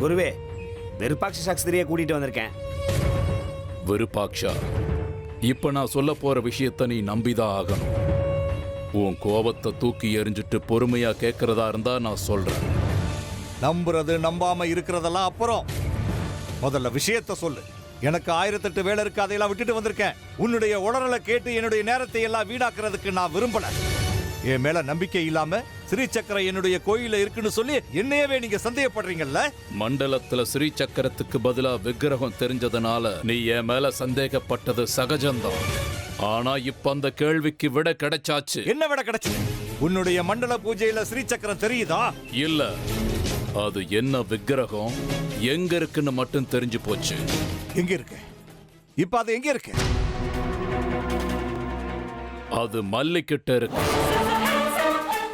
குருவே, விருப்பாட்ச சாஸ்திரியை கூட்டிட்டு வந்திருக்கேன். விருப்பாட்சா, இப்ப நான் சொல்ல போற விஷயத்த நீ நம்பிதான் ஆகணும். உன் கோபத்தை தூக்கி எறிஞ்சிட்டு பொறுமையா கேட்கறதா இருந்தா நான் சொல்றேன். நம்புறது நம்பாம இருக்கிறதெல்லாம் அப்புறம், முதல்ல விஷயத்த சொல்லு. எனக்கு 1008 வேலை இருக்கு, அதையெல்லாம் விட்டுட்டு வந்திருக்கேன். உன்னுடைய உளறலை கேட்டு என்னுடைய நேரத்தை எல்லாம் வீணாக்குறதுக்கு நான் விரும்பல. என் மேல நம்பிக்கை இல்லாம ஸ்ரீ சக்கரம் என்னுடைய கோயில இருக்குன்னு சொல்லி என்னையவே நீங்க சந்தேகப்படுறீங்கல்ல? மண்டலத்துல ஸ்ரீ சக்கரத்துக்கு பதிலா விக்கிரகம் தெரிஞ்சதுனால நீ என் மேல சந்தேகப்பட்டது சகஜம்தான். ஆனா இப்ப அந்த கேள்விக்கு விட கிடைச்சாச்சு. என்ன விட கிடைச்சது? உன்னுடைய மண்டல பூஜையில ஸ்ரீ சக்கரம் தெரியுதா? இல்ல, அது என்ன விக்கிரகம் எங்க இருக்குன்னு மட்டும் தெரிஞ்சு போச்சு. எங்க இருக்கு இப்ப? அது எங்க இருக்கு? அது மல்லி கிட்ட இருக்கு.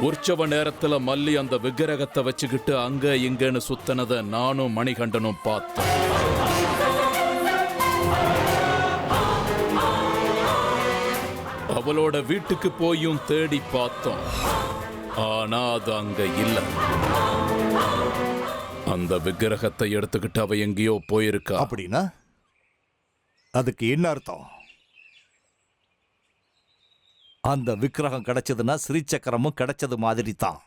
உற்சவ நேரத்துல மல்லி அந்த விக்கிரகத்தை வச்சுக்கிட்டு அங்க இங்கன்னு சுத்தனத நானும் மணிகண்டனும் பார்த்தோம். அவளோட வீட்டுக்கு போயும் தேடி பார்த்தோம். ஆனா அது அங்க இல்ல. அந்த விக்கிரகத்தை எடுத்துக்கிட்டு அவ எங்கேயோ போயிருக்கா. அப்படின்னா அதுக்கு என்ன அர்த்தம்? அந்த விக்கிரகம் கிடைச்சதுன்னா ஸ்ரீ சக்கரமும் கிடைச்சது மாதிரி தான்.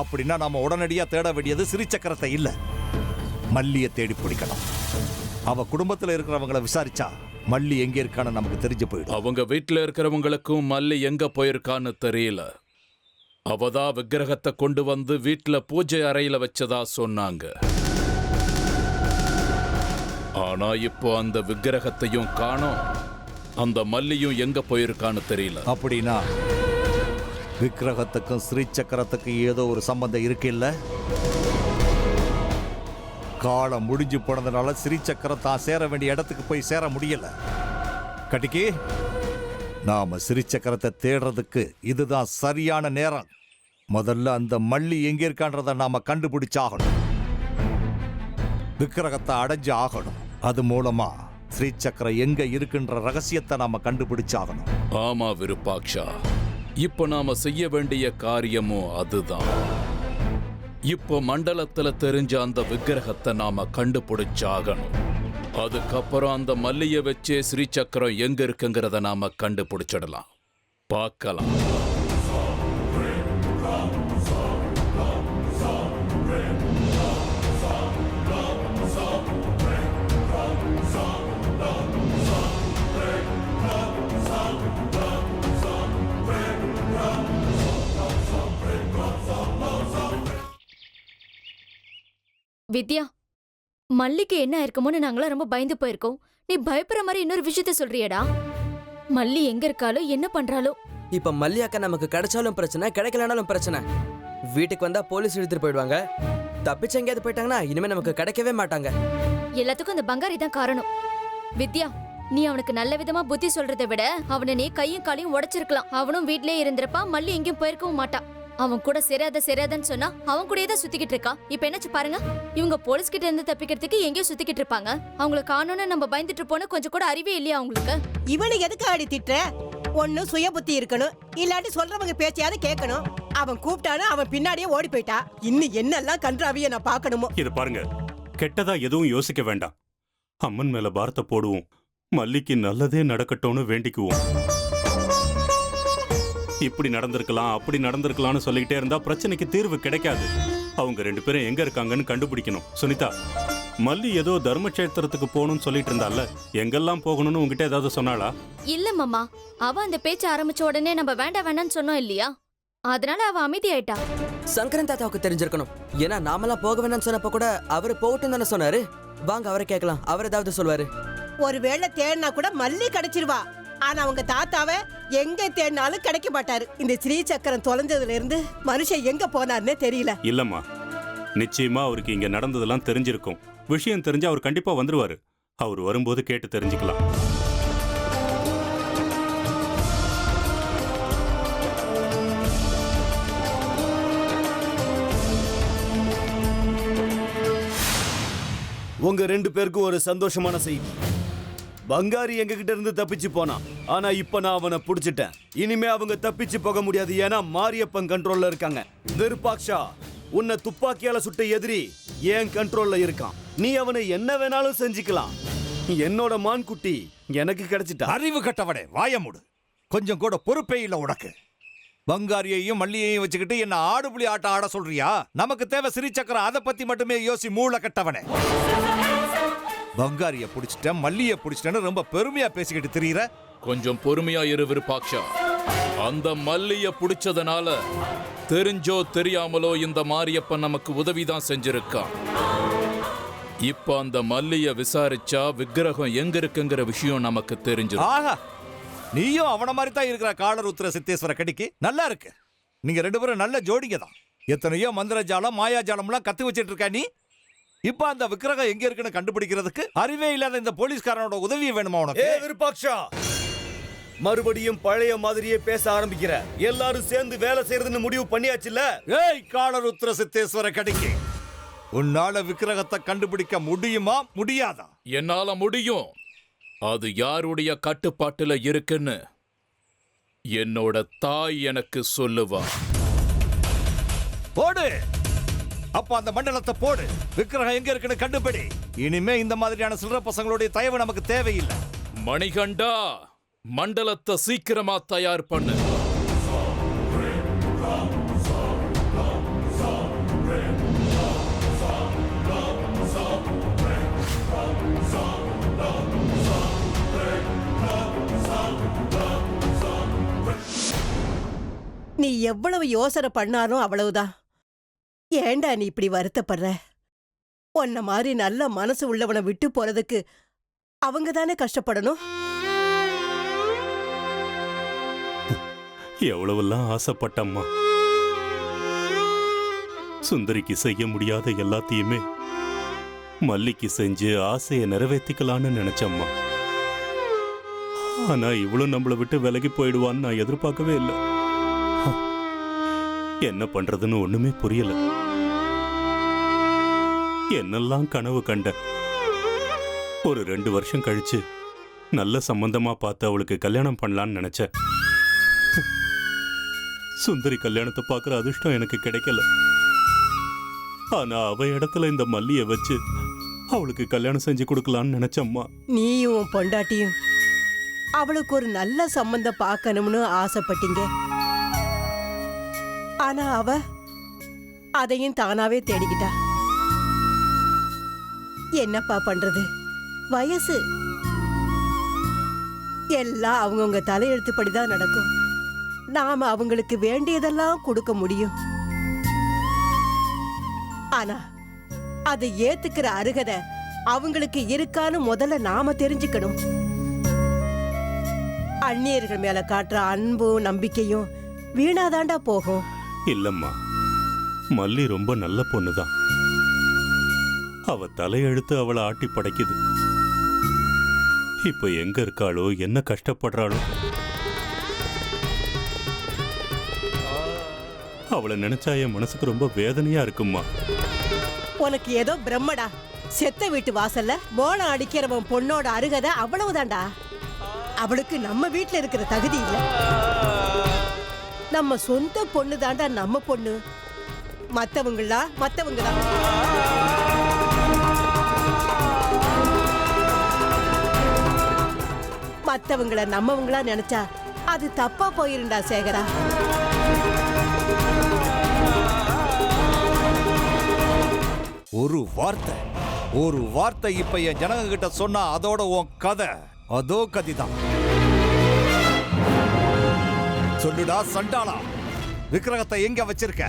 அப்படின்னா நாம உடனடியா தேட வேண்டியது ஸ்ரீ சக்கரத்தை இல்ல, மல்லியை தேடி பிடிக்கணும். அவ குடும்பத்துல இருக்கிறவங்களை விசாரிச்சா மல்லி எங்க இருக்கான்னு நமக்கு தெரிஞ்சு போயிடும். அவங்க வீட்டுல இருக்கிறவங்களுக்கும் மல்லி எங்க போயிருக்கான்னு தெரியல. அவதான் விக்கிரகத்தை கொண்டு வந்து வீட்டுல பூஜை அறையில வச்சதா சொன்னாங்க. ஆனா இப்போ அந்த விக்கிரகத்தையும் காணோம், அந்த மல்லியும் எங்க போயிருக்கான்னு தெரியல. அப்படின்னா விக்கிரகத்துக்கும் ஸ்ரீ சக்கரத்துக்கும் ஏதோ ஒரு சம்பந்தம் இருக்கு இல்ல? காலம் முடிஞ்சு போனதுனால ஸ்ரீ சக்கரம் தான் சேர வேண்டிய இடத்துக்கு போய் சேர முடியல. கட்டிக்கு, நாம ஸ்ரீ சக்கரத்தை தேடுறதுக்கு இதுதான் சரியான நேரம். முதல்ல அந்த மல்லி எங்க இருக்கான்றத நாம கண்டுபிடிச்சாகணும். விக்கிரகத்தை அடைஞ்சு ஆகணும். அது மூலமா ஸ்ரீ சக்கரம் எங்க இருக்குன்ற ரகசியத்தை நாம கண்டுபிடிச்சாகணும். ஆமா விருப்பாட்சா, இப்ப நாம செய்ய வேண்டிய காரியமும் அதுதான். இப்போ மண்டலத்துல தெரிஞ்ச அந்த விக்கிரகத்தை நாம கண்டுபிடிச்சாகணும். அதுக்கப்புறம் அந்த மல்லிய வச்சே ஸ்ரீ சக்கரம் எங்க இருக்குங்கிறத நாம கண்டுபிடிச்சிடலாம். பார்க்கலாம். வித்யா, மல்லிக்கு என்ன இருக்குமோன்னு நாங்களாம் ரொம்ப பயந்து போயிருக்கோம். நீ பயப்படுற மாதிரி இன்னொரு விஷயத்த சொல்றியடா. மல்லி எங்க இருக்காளோ என்ன பண்றாளோ? இப்ப மல்லி அக்கா நமக்கு கிடைச்சாலும் பிரச்சனை, கிடைக்கலனாலும் பிரச்சனை. வீட்டுக்கு வந்தா போலீஸ் எடுத்துட்டு போயிடுவாங்க. தப்பிச்சு எங்கேயாவது போயிட்டாங்கன்னா இனிமே நமக்கு கிடைக்கவே மாட்டாங்க. எல்லாத்துக்கும் அந்த பங்காரி தான் காரணம். வித்யா, நீ அவனுக்கு நல்ல விதமா புத்தி சொல்றதை விட அவனை நீ கையும் காலையும் உடைச்சிருக்கலாம். அவனும் வீட்லயே இருந்திருப்பா, மல்லி எங்கேயும் போயிருக்கவும் மாட்டான். அவன் கூட சேராதன்னு சொன்னா அவன் கூடயே தான் சுத்திக்கிட்டு இருக்கா. இப்ப என்னாச்சு பாருங்க. இவங்க போலீஸ் கிட்ட இருந்து தப்பிக்கிறதுக்கு எங்கேயோ சுத்திக்கிட்டு இருப்பாங்க. அவங்களை காணோன்னு நம்ம பயந்துட்டு போன கொஞ்சம் கூட அறிவே இல்லையா அவங்களுக்கு? இவனு எதுக்கு ஆடி திட்டுற? ஒன்னும் சுய புத்தி இருக்கணும், இல்லாட்டி சொல்றவங்க பேச்சையாவது கேட்கணும். அவன் கூப்பிட்டானு அவன் பின்னாடியே ஓடி போயிட்டா. இன்னும் என்னெல்லாம் கன்றாவிய நான் பாக்கணுமோ. இது பாருங்க, கெட்டதா எதுவும் யோசிக்க வேண்டாம். அம்மன் மேல பாரத்தை போடுவோம். மல்லிக்கு நல்லதே நடக்கட்டும்னு வேண்டிக்குவோம். இப்படி நடந்திருக்கலாம் அப்படி நடந்திருக்கலாம்னு சொல்லிக்கிட்டே இருந்தா பிரச்சனைக்கு தீர்வு கிடைக்காது. அவங்க 2 பேரும் எங்க இருக்காங்கன்னு கண்டுபிடிக்கணும். சுனிதா, மல்லி ஏதோ தர்மக்ஷேத்திரத்துக்கு போகணும்னு சொல்லிட்டு இருந்தால, எங்கெல்லாம் போகணும்னு உங்ககிட்ட ஏதாவது சொன்னாளா? இல்ல மாமா, அவ அந்த பேச்ச ஆரம்பிச்ச உடனே நம்ம வேண்டாம்னு சொன்னோம் இல்லையா, அதனால அவ அமைதியாயிட்டா. சங்கரன் தாத்தாவுக்கு தெரிஞ்சிருக்கணும். ஏன்னா நாமெல்லாம் போக வேணாம்னு சொன்னப்ப கூட அவரு போகட்டும் தானே சொன்னாரு. வாங்க அவரை கேட்கலாம், அவர் ஏதாவது சொல்வாரு. ஒருவேளை தேடினா கூட மல்லி கிடைச்சிருவா. ஆனா அவங்க தாத்தாவை எங்க தேடினாலும் கிடைக்க மாட்டாரு. இந்த ஸ்ரீ சக்கரம் தொலைஞ்சதுல இருந்து மனுஷன் எங்க போனார்னே தெரியல. இல்லம்மா, நிச்சயமா அவருக்கு இங்க நடந்ததெல்லாம் தெரிஞ்சிருக்கும். விஷயம் தெரிஞ்சு அவர் கண்டிப்பா வந்துருவாரு. அவர் வரும்போது கேட்டு தெரிஞ்சுக்கலாம். உங்க 2 பேருக்கும் ஒரு சந்தோஷமான செய்தி. பங்காரி எங்க கிட்ட இருந்து தப்பிச்சு போனான். ஆனா இப்ப நான் அவனை புடிச்சிட்டேன். இனிமே அவங்க தப்பிச்சு போக முடியாது. ஏன்னா மாரியப்பன் கண்ட்ரோல்ல இருக்காங்க. விருப்பாக்ஷா, உன்னை துப்பாக்கியால சுட்ட எதிரி என் கண்ட்ரோல்ல இருக்கான். நீ அவனை என்ன வேணாலும் செஞ்சுக்கலாம். என்னோட மான்குட்டி எனக்கு கிடைச்சிட்டா. அறிவு கட்டவனே, வாய மூடு. கொஞ்சம் கூட பொறுப்பே இல்ல உனக்கு. பங்காரியையும் மல்லியையும் வச்சுக்கிட்டு என்ன ஆடுபுலி ஆட்டம் ஆட சொல்றியா? நமக்கு தேவை சிறிச்சக்கரம், அதை பத்தி மட்டுமே யோசி. மூளை கட்டவனே, பங்காரிய புடிச்சிட்டேன் மல்லிய புடிச்சிட்டேன்னு ரொம்ப பெருமையா பேசிக்கிட்டு திரியிற. கொஞ்சம் பொறுமையா இரு விருப்பாக்ஷா. அந்த மல்லிய புடிச்சதுனால தெரிஞ்சோ தெரியாமலோ இந்த மாரியப்பன் நமக்கு உதவிதான் செஞ்சிருக்கான். இப்ப அந்த மல்லிய விசாரிச்சா விக்கிரகம் எங்க இருக்குங்கிற விஷயம் நமக்கு தெரிஞ்சிடும். ஆஹா, நீயும் அவன மாதிரி தான் இருக்கிற. காலருத்ர சித்தேஸ்வர கடிக்கு நல்லா இருக்கு. நீங்க ரெண்டு பேரும் நல்ல ஜோடிங்க தான். எத்தனையோ மந்திரஜாலம் மாயாஜாலம்லாம் கத்து வச்சிட்டு இருக்க நீ. இப்ப அந்த விக்கிரகம் எங்க இருக்குன்னு கண்டுபிடிக்கிறதுக்கு அறிவே இல்லாத இந்த போலீஸ்காரனோட உதவி வேணுமா உனக்கு? விருப்பாக்ஷா, மறுபடியும் பழைய மாதிரியே பேச ஆரம்பிக்கிற. எல்லாரும் சேர்ந்து வேலை செய்யறதுன்னு முடிவு பண்ணியாச்சுல்ல? ஏய் காலருத்ர சித்தேஸ்வர கடிக்கு, உன்னால விக்கிரகத்தை கண்டுபிடிக்க முடியுமா முடியாதா? என்னால முடியும். அது யாருடைய கட்டுப்பாட்டுல இருக்குன்னு என்னோட தாய் எனக்கு சொல்லுவா. போடு, அப்ப அந்த மண்டலத்தை போடு. விக்கிரகம் எங்க இருக்குன்னு கண்டுபிடி. இனிமே இந்த மாதிரியான சில்லற பசங்களுடைய தயவு நமக்கு தேவையில்லை. மணிகண்டா, மண்டலத்தை சீக்கிரமா தயார் பண்ணு. நீ எவ்வளவு யோசனை பண்ணாலும் அவ்வளவுதான். ஏண்டா நீ இப்படி வருத்தப்படுற? உன்ன மாதிரி நல்ல மனசு உள்ளவனை விட்டு போறதுக்கு அவங்க தானே கஷ்டப்படணும். எவ்வளவெல்லாம் ஆசைப்பட்டம்மா. சுந்தரிக்கு செய்ய முடியாத எல்லாத்தையுமே மல்லிக்கு செஞ்சு ஆசையை நிறைவேற்றிக்கலான்னு நினைச்சம்மா. ஆனா இவ்வளவு நம்மளை விட்டு விலகி போயிடுவான்னு நான் எதிர்பார்க்கவே இல்லை. என்ன பண்றதுன்னு ஒண்ணுமே புரியல. என்னெல்லாம் கனவு கண்ட. ஒரு 2 வருஷம் கழிச்சு நல்ல சம்பந்தமா பார்த்து அவளுக்கு கல்யாணம் பண்ணலான்னு நினைச்சேன். சுந்தரி கல்யாணத்தை பார்க்குற அதிர்ஷ்டம் எனக்கு கிடைக்கல. ஆனா அவ இடத்துல இந்த மல்லியை வச்சு அவளுக்கு கல்யாணம் செஞ்சு கொடுக்கலான்னு நினைச்சம்மா. நீயும் உன் பொண்டாட்டியும் அவளுக்கு ஒரு நல்ல சம்பந்தம் பார்க்கணும்னு ஆசைப்பட்டீங்க. ஆனா அவ அதையும் தானாவே தேடிக்கிட்டா. என்னப்பா பண்றது? வயசு எல்லாம் அவங்கவுங்க தலையெழுத்துப்படிதான் நடக்கும். நாம அவங்களுக்கு வேண்டியதெல்லாம் கொடுக்க முடியும். ஆனா அதை ஏத்துக்கிற அருகதை அவங்களுக்கு இருக்கான்னு முதல்ல நாம தெரிஞ்சுக்கணும். அந்நியர்கள் மேல காட்டுற அன்பும் நம்பிக்கையும் வீணாதாண்டா போகும். இல்லம்மா, மல்லி ரொம்ப நல்ல பொண்ணுதான். அவ தலையெழுத்து அவளை ஆட்டி படைக்குது. இப்ப எங்க இருக்காளோ, என்ன கஷ்டப்படுறாளோ, அவளை நினைச்சா என் மனசுக்கு ரொம்ப வேதனையா இருக்கும்மா. உனக்கு ஏதோ பிரம்மடா. செத்த வீட்டு வாசல்ல மோளம் அடிக்கிறவன் பொண்ணோட அருகதை அவ்வளவுதான்டா. அவளுக்கு நம்ம வீட்டுல இருக்கிற தகுதி இல்ல. நம்ம சொந்த பொண்ணு தாண்டா நம்ம பொண்ணு. மத்தவங்க தான். மத்தவங்கள நம்மவங்களா நினைச்சா அது தப்பா போயிருண்டா சேகரா. ஒரு வார்த்தை இப்ப என் ஜனங்க கிட்ட சொன்னா அதோட உன் கதை அதோ கதிதான். சொல்லுடா சண்டாளா, விக்கிரகத்தை எங்க வச்சிருக்க?